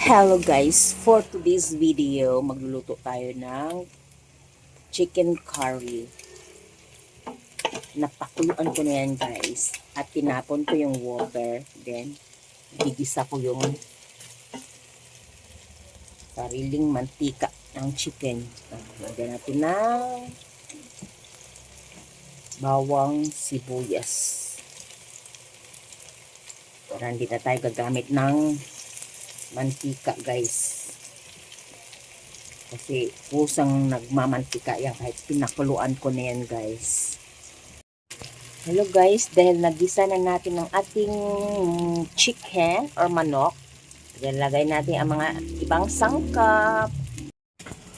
Hello guys, for today's video, magluluto tayo ng chicken curry. Napakuluan ko na yan guys. At tinapon ko yung water. Then, gigisa ko yung sariling mantika ng chicken. Lagyan natin ng bawang sibuyas. Para hindi na tayo gagamit ng mantika guys. Kasi pusang nagmamantika yan kahit pinakuluan ko na yan guys. Hello guys, dahil nagisa na natin ang ating chicken or manok, ilagay natin ang mga ibang sangkap.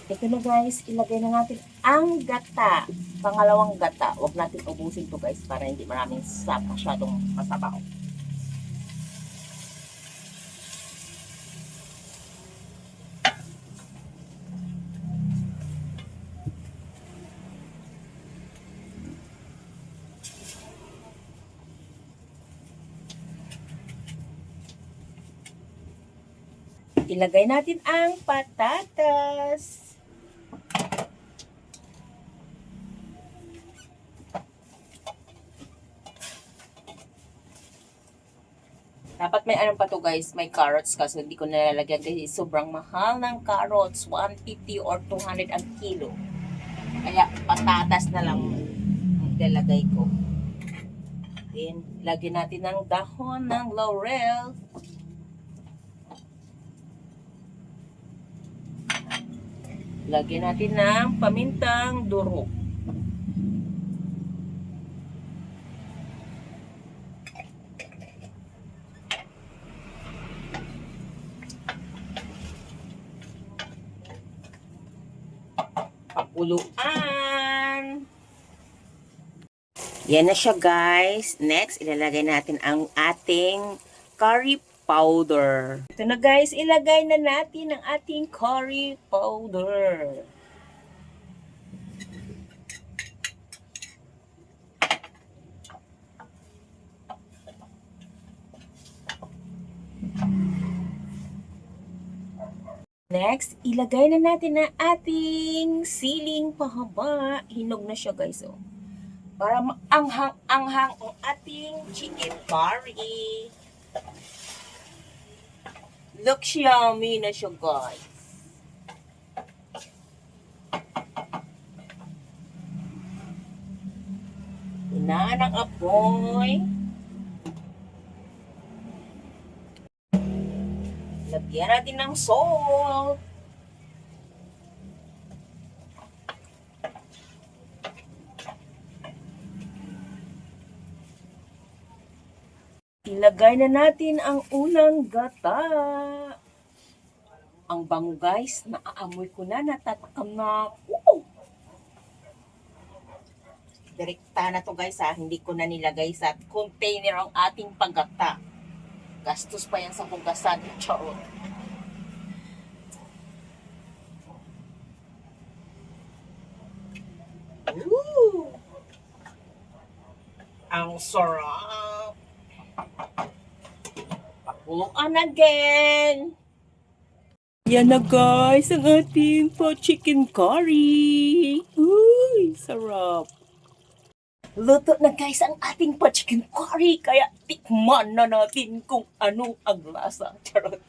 Ito na guys, ilagay na natin ang gata. Pangalawang gata. Huwag natin ubusin to guys para hindi maraming masyadong masabaw. Ilagay natin ang patatas. Dapat may ano pa to guys, may carrots kasi hindi ko nalalagyan kasi sobrang mahal ng carrots, 150 or 200 ang kilo. Kaya patatas na lang ilalagay ko. Then, lagyan natin ng dahon ng laurel. Lagyan natin ng pamintang durog. Pakuluan. Yan na siya guys. Next, ilalagay natin ang ating curry powder. Ito na guys, ilagay na natin ang ating curry powder. Next, ilagay na natin ang ating siling pahaba. Hinog na siya guys. Oh. Para anghang-anghang ang ating chicken curry. Looks yummy na siya guys. Hinaan ang apoy. Lagyan natin ng salt. Ilagay na natin ang unang gata. Ang bango guys, naaamoy ko na, natatakam na ako. Direkta na to guys ha, hindi ko na nilagay sa container ang ating paggata. Gastos pa yan sa hugasan, charot. Ooh! Ang sarap! Pakuluan again! Yan na guys, ang ating chicken curry! Uy, sarap! Luto na guys ang ating chicken curry, kaya tikman na natin kung ano ang lasa. Charot!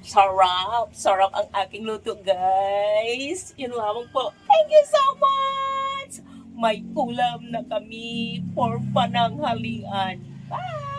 Sarap! Sarap ang aking luto guys! Yun lamang po. Thank you so much! May ulam na kami for pananghalian. Bye!